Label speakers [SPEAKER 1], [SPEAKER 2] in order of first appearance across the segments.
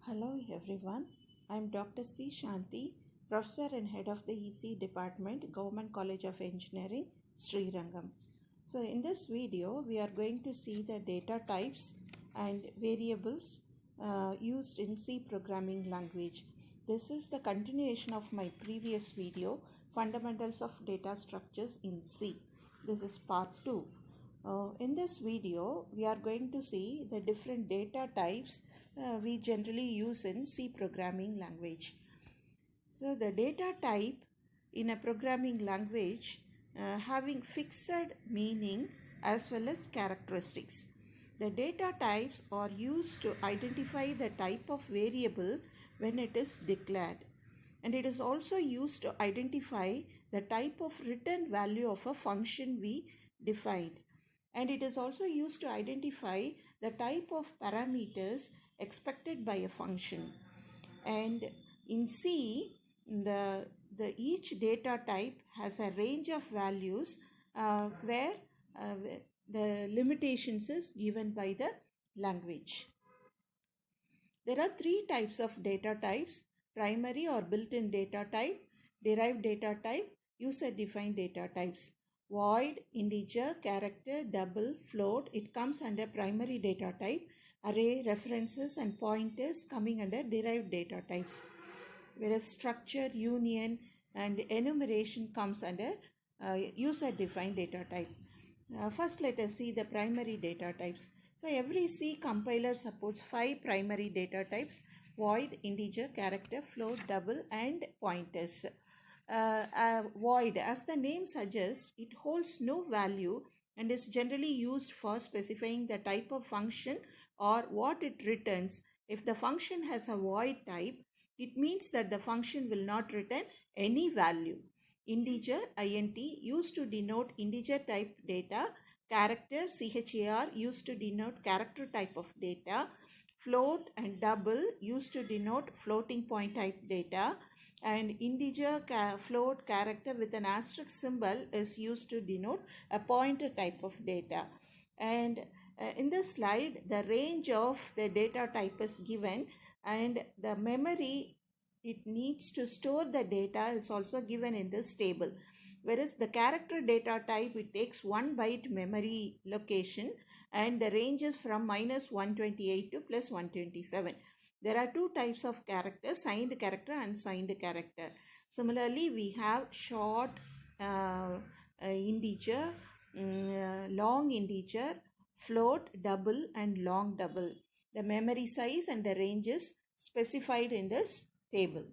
[SPEAKER 1] Hello everyone, I am Dr. C. Shanti, Professor and Head of the EC Department, Government College of Engineering, Srirangam. So in this video, we are going to see the data types and variables used in C programming language. This is the continuation of my previous video, Fundamentals of Data Structures in C. This is part 2. In this video, we are going to see the different data types we generally use in C programming language. So the data type in a programming language having fixed meaning as well as characteristics. The data types are used to identify the type of variable when it is declared, and it is also used to identify the type of return value of a function we defined, and it is also used to identify the type of parameters expected by a function. And in C, the each data type has a range of values where the limitations is given by the language. There are three types of data types: primary or built-in data type, derived data type, user-defined data types. Void, integer, character, double, float, it comes under primary data type. Array, references and pointers coming under derived data types. Whereas structure, union and enumeration comes under user-defined data type. First, let us see the primary data types. So every C compiler supports 5 primary data types: void, integer, character, float, double and pointers. Void, as the name suggests, it holds no value and is generally used for specifying the type of function or what it returns. If the function has a void type, it means that the function will not return any value. Integer, int, used to denote integer type data. Character, char, used to denote character type of data. Float and double, used to denote floating point type data. And integer, float, character with an asterisk symbol is used to denote a pointer type of data. And in this slide, the range of the data type is given, and the memory it needs to store the data is also given in this table. Whereas the character data type, it takes 1 byte memory location, and the range is from -128 to +127. There are two types of characters: signed character and signed character. Similarly, we have short integer, long integer, float, double and long double. The memory size and the range is specified in this table.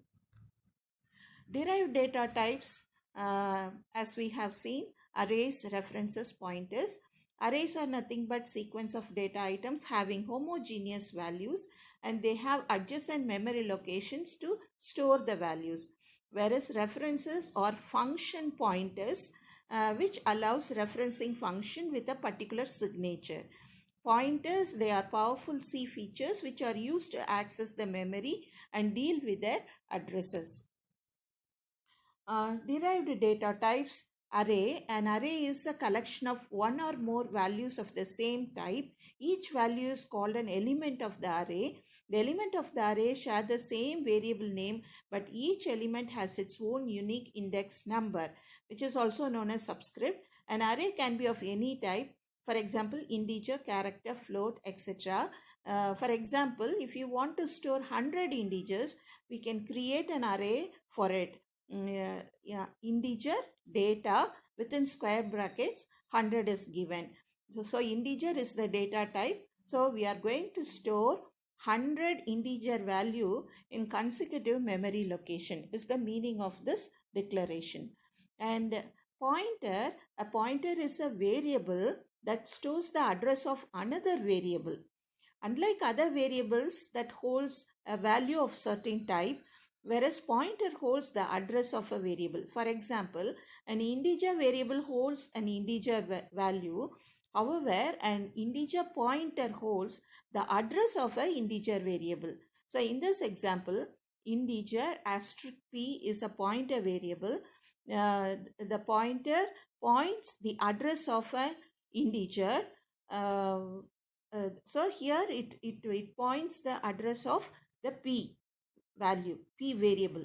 [SPEAKER 1] Derived data types, as we have seen: arrays, references, pointers. Arrays are nothing but sequence of data items having homogeneous values, and they have adjacent memory locations to store the values. Whereas references are function pointers, which allows referencing function with a particular signature. Pointers, they are powerful C features which are used to access the memory and deal with their addresses. Derived data types. Array. An array is a collection of one or more values of the same type. Each value is called an element of the array. The element of the array share the same variable name, but each element has its own unique index number, which is also known as subscript. An array can be of any type, for example, integer, character, float, etc. For example, if you want to store 100 integers, we can create an array for it. Integer data within square brackets 100 is given. So integer is the data type. So we are going to store 100 integer value in consecutive memory location is the meaning of this declaration. And pointer, a pointer is a variable that stores the address of another variable. Unlike other variables that holds a value of certain type, whereas pointer holds the address of a variable. For example, an integer variable holds an integer value. However, an integer pointer holds the address of an integer variable. So in this example, integer *p is a pointer variable. The pointer points the address of an integer. So here it points the address of the p value, p variable.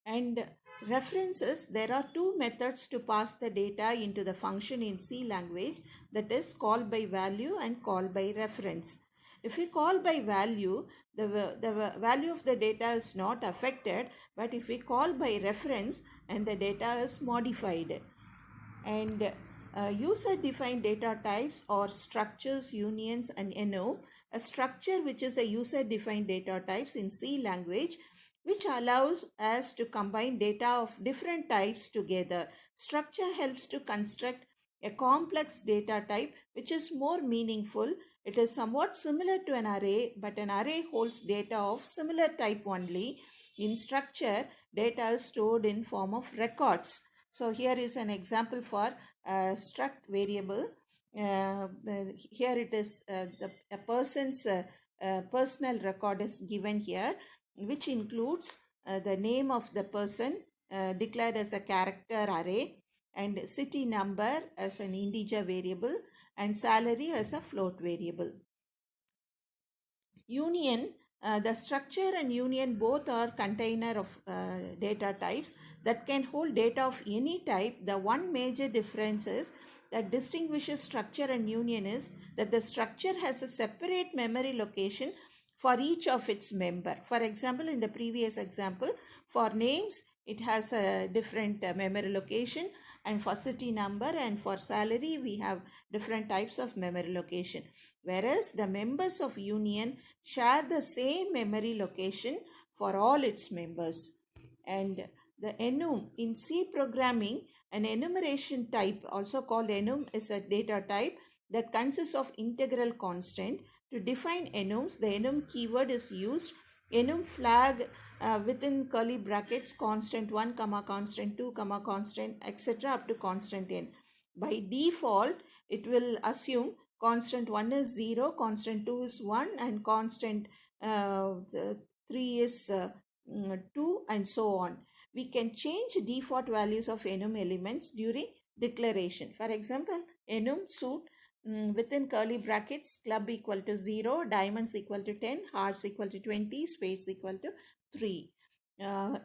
[SPEAKER 1] And references, there are two methods to pass the data into the function in C language, that is call by value and call by reference. If we call by value, the value of the data is not affected, but if we call by reference, and the data is modified. And user-defined data types or structures, unions, and enum. A structure which is a user-defined data types in C language, which allows us to combine data of different types together. Structure helps to construct a complex data type which is more meaningful. It is somewhat similar to an array, but an array holds data of similar type only. In structure, data is stored in form of records. So here is an example for struct variable. Here it is a person's personal record is given here, which includes the name of the person declared as a character array, and city number as an integer variable, and salary as a float variable. Union, the structure and union both are container of data types that can hold data of any type. The one major difference is that distinguishes structure and union is that the structure has a separate memory location for each of its member. For example, in the previous example, for names, it has a different memory location, and for city number and for salary, we have different types of memory location. Whereas the members of union share the same memory location for all its members. And the enum in C programming, an enumeration type, also called enum, is a data type that consists of integral constant. To define enums, the enum keyword is used. Enum flag within curly brackets constant 1 comma constant 2 comma constant etc. up to constant n. By default, it will assume constant 1 is 0, constant 2 is 1, and constant 3 is 2, and so on. We can change default values of enum elements during declaration. For example, enum suit within curly brackets, club equal to 0, diamonds equal to 10, hearts equal to 20, spades equal to 3.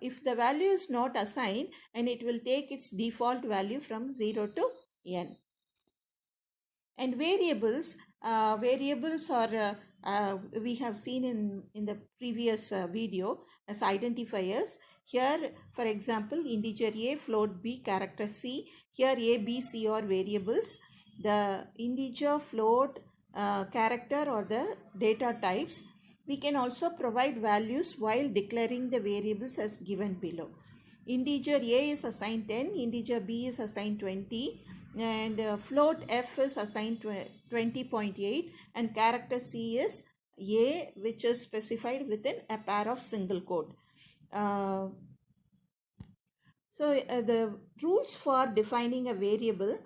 [SPEAKER 1] If the value is not assigned, and it will take its default value from 0 to n. And variables are we have seen in the previous video as identifiers. Here, for example, integer a, float b, character c. Here a, b, c are variables. The integer, float, character or the data types. We can also provide values while declaring the variables as given below. Integer a is assigned 10, integer b is assigned 20, and float f is assigned 20.8, and character c is a, which is specified within a pair of single quote. The rules for defining a variable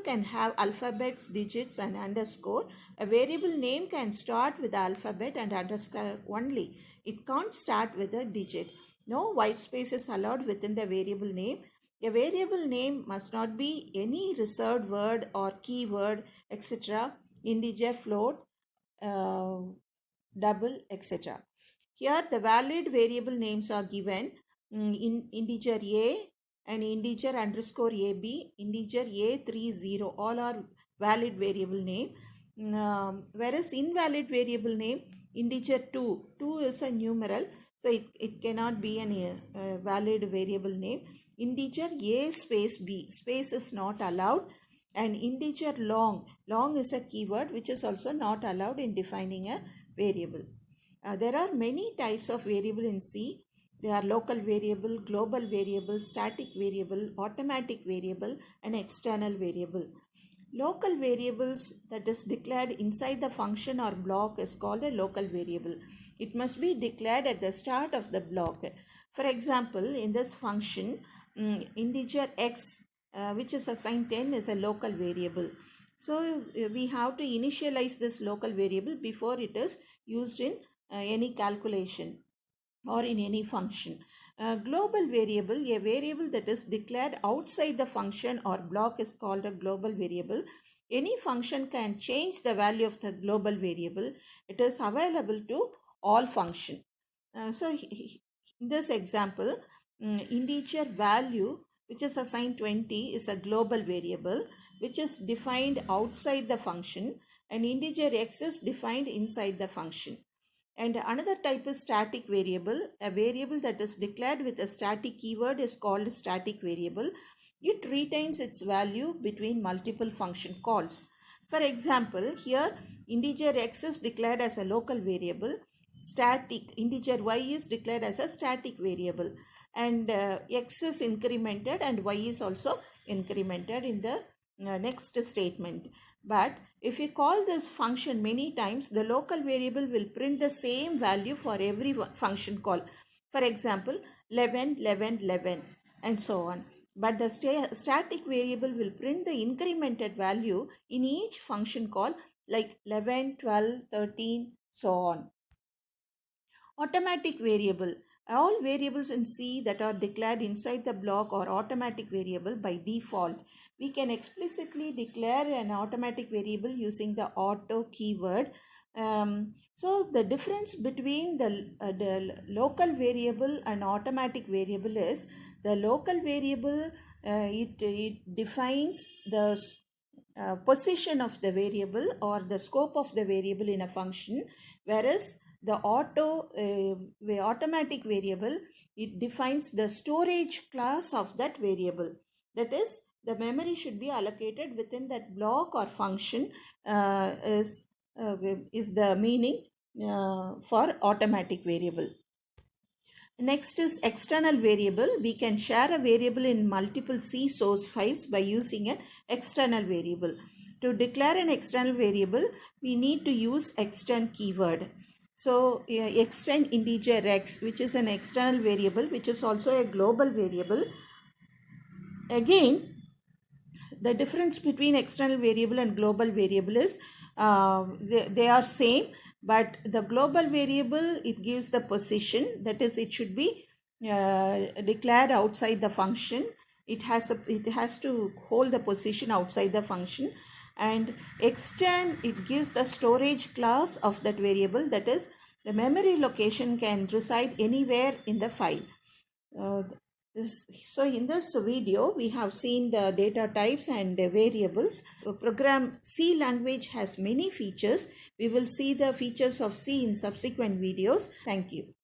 [SPEAKER 1] can have alphabets, digits, and underscore. A variable name can start with the alphabet and underscore only. It can't start with a digit. No white space is allowed within the variable name. A variable name must not be any reserved word or keyword, etc., integer, float, double, etc. Here the valid variable names are given in integer a and integer underscore ab, integer a30, all are valid variable name. Whereas invalid variable name, integer 2 is a numeral, so it cannot be any valid variable name. Integer a space b, space is not allowed, and integer long is a keyword which is also not allowed in defining a variable. There are many types of variable in C. They are local variable, global variable, static variable, automatic variable, and external variable. Local variables that is declared inside the function or block is called a local variable. It must be declared at the start of the block. For example, in this function, integer x, which is assigned 10, is a local variable. So we have to initialize this local variable before it is used in any calculation or in any function. Global variable, a variable that is declared outside the function or block, is called a global variable. any function can change the value of the global variable. It is available to all function. In this example, integer value which is assigned 20 is a global variable which is defined outside the function, and integer x is defined inside the function. And another type is static variable. A variable that is declared with a static keyword is called static variable. It retains its value between multiple function calls. For example, here integer x is declared as a local variable, static integer y is declared as a static variable, and x is incremented and y is also incremented in the next statement. But if we call this function many times, the local variable will print the same value for every function call. For example, 11, 11, 11 and so on. But the static variable will print the incremented value in each function call, like 11, 12, 13, so on. Automatic variable. All variables in C that are declared inside the block are automatic variable by default. We can explicitly declare an automatic variable using the auto keyword. So the difference between the local variable and automatic variable is the local variable, it defines the position of the variable or the scope of the variable in a function, whereas the automatic variable, it defines the storage class of that variable. That is, the memory should be allocated within that block or function, is the meaning for automatic variable. Next is external variable. We can share a variable in multiple C source files by using an external variable. To declare an external variable, we need to use extern keyword. So extend integer x, which is an external variable, which is also a global variable. Again, the difference between external variable and global variable is they are same, but the global variable, it gives the position, that is, it should be declared outside the function. It has to hold the position outside the function. And extern, it gives the storage class of that variable, that is, the memory location can reside anywhere in the file. So in this video, we have seen the data types and variables. Program C language has many features. We will see the features of C in subsequent videos. Thank you.